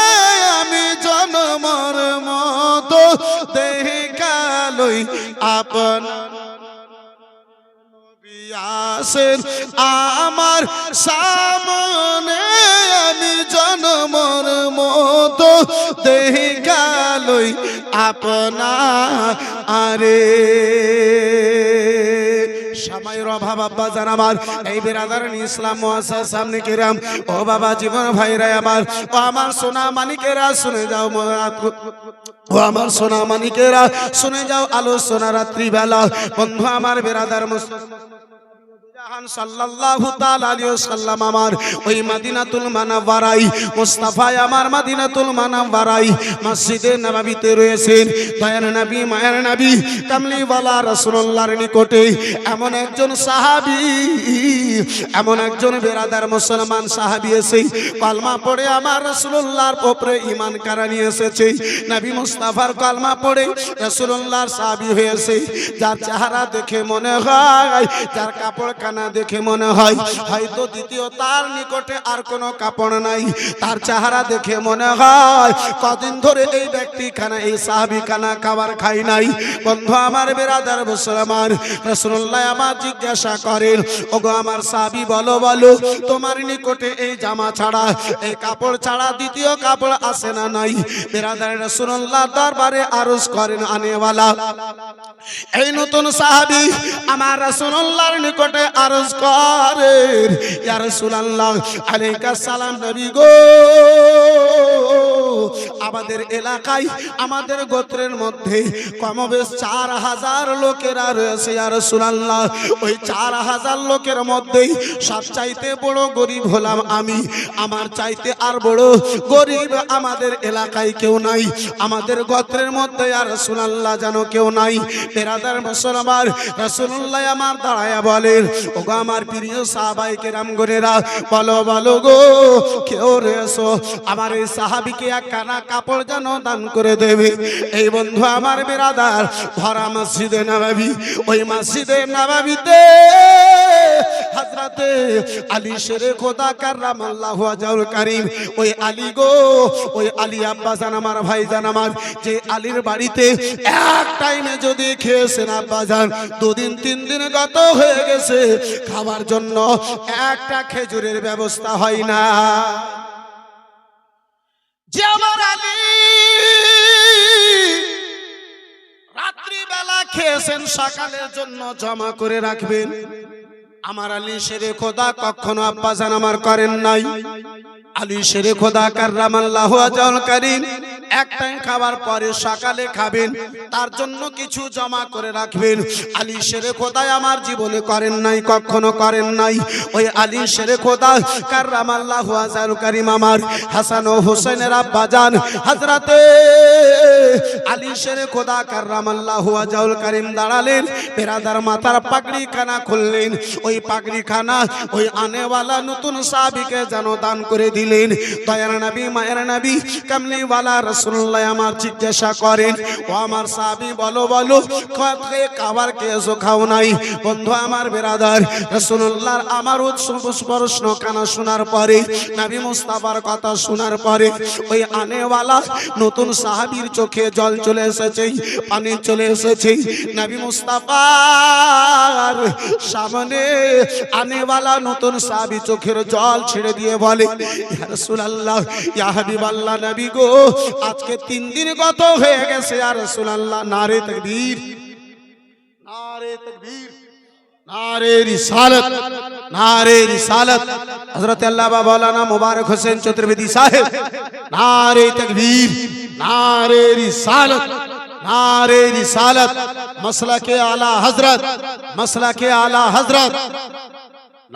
আমি জন্মর মতো দেখালই আপনার নবী আসেন আমার সামনে, আমি জন্মর মতো দেখালই আপনারে। সময়ের অভাব আব্বা জান আমার, এই বিরাদারান ইসলাম মুআসসাস সামনে কিরাম, ও বাবা জীবন ভাইরা আমার, ও আমার সোনা মানিকেরা শুনে যাও, ও আমার সোনা মানিকেরা শুনে যাও আলোচনা রাত্রি বেলা। বন্ধু আমার বিরাদার সাল্লাল্লাহু তাআলা আলাইহি ওয়াসাল্লাম আমার ওই মদিনাতুল মুনাওয়ারায়, মুস্তাফায় আমার মদিনাতুল মুনাওয়ারায় মসজিদে নববীতে রয়েছেন দয়ার নবী মায়ের নবী কামলিওয়ালা রাসূলুল্লাহর নিকটে এমন একজন সাহাবী, এমন একজন বিরাদার মুসলমান সাহাবী এসে কলমা পড়ে আমার রাসূলুল্লাহর উপরে ঈমান করা নিয়ে এসেছে। নবী মুস্তাফার কলমা পড়ে রাসূলুল্লাহর সাহাবী হয়েছে, যার চেহারা দেখে মনে হয়, যার কাপড় কানা দেখে মনে হয় হয়তো দ্বিতীয় তার নিকটে আর কোনো কাপড় নাই, তার চেহারা দেখে মনে হয় কদিন ধরে এই ব্যক্তি খানা, এই সাহাবী খানা খাবার খাই নাই। বন্ধু আমার বিরাদার মুসলমান, রাসূলুল্লাহ আমার জিজ্ঞাসা করেন, ওগো আমার সাহাবী বলো বলো তোমার নিকটে এই জামা ছাড়া, এই কাপড় ছাড়া দ্বিতীয় কাপড় আছে না নাই? বিরাদার রাসূলুল্লাহ দরবারে আরজ করেন আনেওয়ালা। এই নতুন সাহাবী আমার রাসূলুল্লাহর নিকটে আরজ করেন, ইয়া রাসূলুল্লাহ আলাইকা সালাম নবী গো, আমাদের এলাকায় আমাদের গোত্রের মধ্যে কমবেশ 4000 লোকেরা রয়েছে। ইয়া রাসূলুল্লাহ ওই 4000 লোকের মধ্যে সবচাইতে বড় গরিব হলাম আমি, আমার চাইতে আর বড় গরিব আমাদের এলাকায় কেউ নাই, আমাদের গোত্রের মধ্যে ইয়া রাসূলুল্লাহ জানো কেউ নাই। বিরাদার মুসলমান, রাসূলুল্লাহ আমার দাঁড়ায়া বলেন, ওগো আমার প্রিয় সাহাবায়ে কেরাম গণেরা, বলো বলো গো কেউ রয়েছো, আমার এই সাহাবীকে একখানা কাপড় যেন দান করে দেবে। এই বন্ধু আমার বিরাদার ভরা মসজিদে নববী, ওই মসজিদে নববীতে হযরতে আলী শেরে খোদা কাররামাল্লাহু ওয়াজহুল কারীম, ওই আলী গো, ওই আলী আব্বা জান আমার, ভাই জান আমার, যে আলীর বাড়িতে এক টাইমে যদি খেয়েছেন আব্বা জান, 2 দিন 3 দিন গত হয়ে গেছে, খাবার জন্য একটা খেজুরের ব্যবস্থা হয় না। যে আমার আলী রাত্রিবেলা খেয়েছেন, সকালের জন্য জমা করে রাখবেন। আমার আলী শেরে খোদা কখনো আব্বা জান আমার করেন নাই। আলী শেরে খোদা কাররামাল্লাহু ওয়াজহুল কারীম এক টাইম খাবার পরে সকালে খাবেন, তার জন্য কিছু জমা করে রাখবেন। আলী শেরে খোদা আমার জীবনে করেন নাই, কখনো করেন নাই। ওই আলী শেরে খোদা কাররামাল্লাহু ওয়াজহুল কারীম আমার হাসান ও হোসেনের আব্বা জান হযরতে আলী শেরে খোদা কাররামাল্লাহু ওয়াজহুল কারীম দাঁড়ালেন, বিরাদার মাথার পাগড়ি খানা খুললেন, ওই পাগড়ি খানা ওই আনেওয়ালা নতুন সাহাবীকে যেন দান করে দিলেন। দয়ার নবী মায়ের নবী কামলিওয়ালা রাসূলুল্লাহ আমার জিজ্ঞাসা করেন, ও আমার সাহাবী বলো বলো খাবার খেয়েছো খাও নাই? বন্ধু আমার বিরাদার, রাসূলুল্লাহর আমার প্রশ্ন কানা শোনার পরে, নবী মুস্তাফার কথা শোনার পরে ওই আনেওয়ালা নতুন সাহাবীর চোখে জল চলে এসেছে, পানি চলে এসেছে। নবী মুস্তাফার সামনে আনেওয়ালা নতুন সাহাবী চোখের জল ছেড়ে দিয়ে বলে, ইয়া রাসূলুল্লাহ, ইয়া হাবিবাল্লাহ নবী গো, আজকে 3 দিন গত হয়ে গেছে। ইয়া রাসূলুল্লাহ, নারে তাকবীর, নারে তাকবীর, নারে রিসালাত, নারে রিসালাত। হযরত আল্লামা মাওলানা মুবারক হোসেন চতুর্বেদী সাহেব, নারে তাকবীর, নারে রিসালাত, नारे रिसालत, मसलके आला हजरत, मसलके आला हजरत,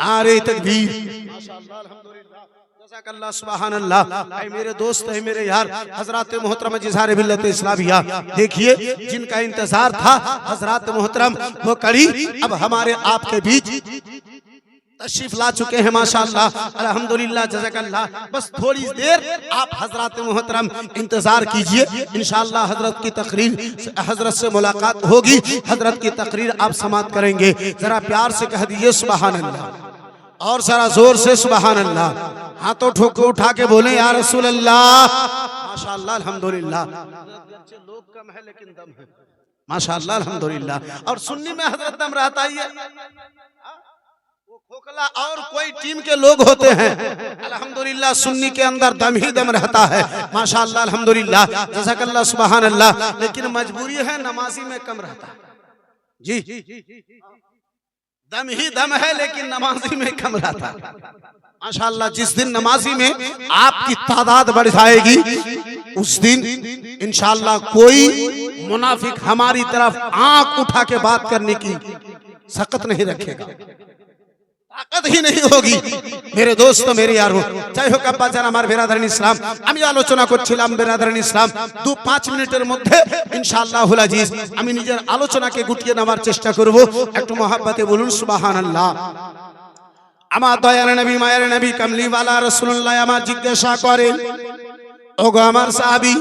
नारे तकबीर। माशाअल्लाह, अल्हम्दुलिल्लाह, जज़ाकल्लाह, सुभानअल्लाह। ऐ मेरे दोस्त, ऐ मेरे यार, हजरत मोहतरम जिज़हार मिल्लत इस्लामिया, देखिए जिनका इंतजार था हजरत मोहतरम वो कड़ी अब हमारे आपके बीच तशरीफ ला चुके हैं माशाअल्लाह, अल्हम्दुलिल्लाह, जज़ाकल्लाह। बस थोड़ी देर आप हजरत मोहतरम इंतजार कीजिए, इंशाअल्लाह हजरत की तकरीर, हजरत से मुलाकात होगी, हजरत की तकरीर आप समाप्त करेंगे। जरा प्यार से कह दीजिए सुभान अल्लाह, और जरा जोर से सुभान अल्लाह। हाथों ठोको उठा के बोले या रसूल अल्लाह। माशाअल्लाह अल्हम्दुलिल्लाह, लोग कम है लेकिन दम है माशाअल्लाह अल्हम्दुलिल्लाह। और सुन्नी में हजरत दम रहता ही है, खोखला और कोई टीम के लोग होते हैं, अल्हम्दुलिल्लाह सुन्नी के अंदर दम ही दम रहता है माशाअल्लाह अल्हम्दुलिल्लाह, जज़ाकल्लाह सुभान अल्लाह। लेकिन मजबूरी है नमाजी में कम रहता है जी, दम ही दम है लेकिन नमाजी में कम रहता है माशाअल्लाह। जिस दिन नमाजी में आपकी तादाद बढ़ जाएगी उस दिन इंशाअल्लाह कोई मुनाफिक हमारी तरफ आंख उठा के बात करने की सकत नहीं रखेगा, ताकत ही नहीं होगी। मेरे दोस्त मेरे यारो, যাই হোক আব্বা জান আমার বেরাদারিন ইসলাম, আমি আলোচনা করছিলাম বেরাদারিন ইসলাম। 2-5 মিনিটের মধ্যে ইনশাআল্লাহুল আজিজ আমি নিজের আলোচনাকে গুটিয়ে নেওয়ার চেষ্টা করব। একটু মহব্বতে বলুন সুবহানাল্লাহ। আমার দয়ার নবী মায়ের নবী কামলিওয়ালা রাসূলুল্লাহ আমার জিজ্ঞাসা করেন, ওগো আমার সাহাবী,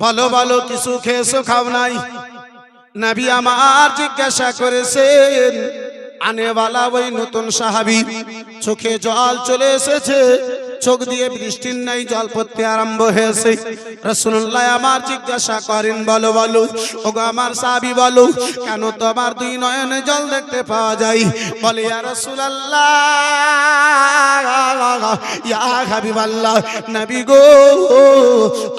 বলো বলো কিছু খেয়েছো খাও নাই? নবী আমার জিজ্ঞাসা করেছেন, আনেওয়ালা ওই নতুন সাহাবী, চোখে জল চলে এসেছে, চোখ দিয়ে বৃষ্টির নাই জল পড়তে আরম্ভ হয়েছে। রাসূলুল্লাহ আমার জিজ্ঞাসা করেন, বলো বলো ওগো আমার সাহাবী বলো, কেন তোমার দুই নয়নে জল দেখতে পাওয়া যায়? বলে ইয়া রাসূলুল্লাহ, ইয়া হাবিবাল্লাহ, নবী গো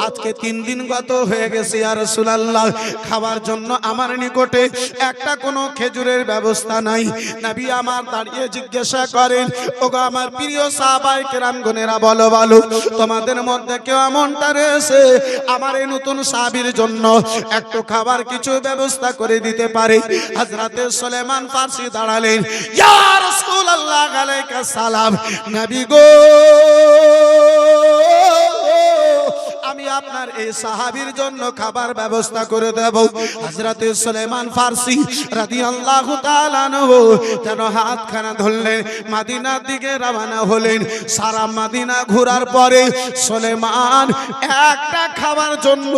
আজকে 3 দিন গত হয়ে গেছে ইয়া রাসূলুল্লাহ, খাবার জন্য আমার নিকটে একটা কোনো খেজুরের ব্যবস্থা নাই। নবী আমার দাঁড়িয়ে জিজ্ঞাসা করেন, ওগো আমার প্রিয় সাহাবায়ে কেরামগণেরা বলো বলো, তোমাদের মধ্যে কেউ এমনটা রয়েছে আমার এই নতুন সাহাবীর জন্য একটু খাবার কিছু ব্যবস্থা করে দিতে পারে? হযরতে সুলাইমান ফারসি দাঁড়ালেন, ইয়া রাসূলুল্লাহ আলাইকা সালাম, নবী গো আমি আপনার এই সাহাবীর জন্য খাবার ব্যবস্থা করে দেব। হযরতে সুলাইমান ফারসি রাদিয়াল্লাহু তাআলা আনহু যেন হাতখানা ধরলেন, মদিনার দিকে রওনা হলেন। সারা মদিনা ঘোরার পরে সুলাইমান একটা খাবার জন্য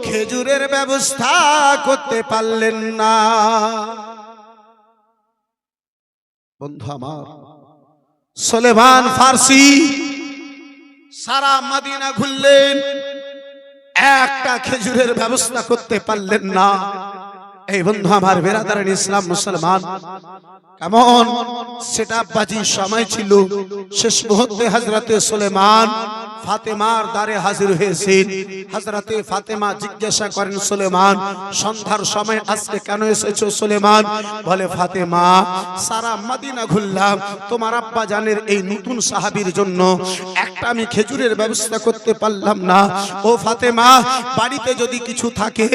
খেজুরের ব্যবস্থা করতে পারলেন না। বন্ধু আমার, সুলাইমান ফারসি সারা মদিনা ঘুরলেন, একটা খেজুরের ব্যবস্থা করতে পারলেন না। এই বন্ধু আমার বেরাদারিন ইসলাম মুসলমান, কেমন সেটা বাজি সময় ছিল। শেষ মুহূর্তে হযরতে সুলাইমান ফাতেমার দ্বারে হাজির হয়েছেন। হযরতে ফাতেমা জিজ্ঞাসা করেন, সুলাইমান সন্ধ্যার সময় আজকে কেন এসেছো? সুলাইমান বলে, ফাতেমা সারা মদিনা ঘুরলাম, তোমার আব্বা জানের এই নতুন সাহাবীর জন্য একটা আমি খেজুরের ব্যবস্থা করতে পারলাম না। ও ফাতেমা, বাড়িতে যদি কিছু থাকে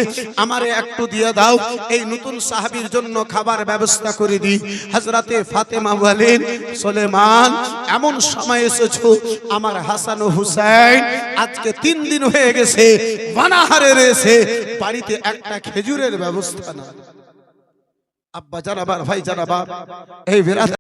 আমারে একটু দিয়ে দাও, এই নতুন সাহাবীর জন্য খাবার ব্যবস্থা করে দিই। হযরতে ফাতেমা বলেন, সুলাইমান এমন সময় এসেছো আমার হাসান ও হুসাইন আজকে 3 দিন হয়ে গেছে বানাহারে রয়েছে, বাড়িতে একটা খেজুরের ব্যবস্থা না। আব্বা জানাবার ভাই জানাবার এই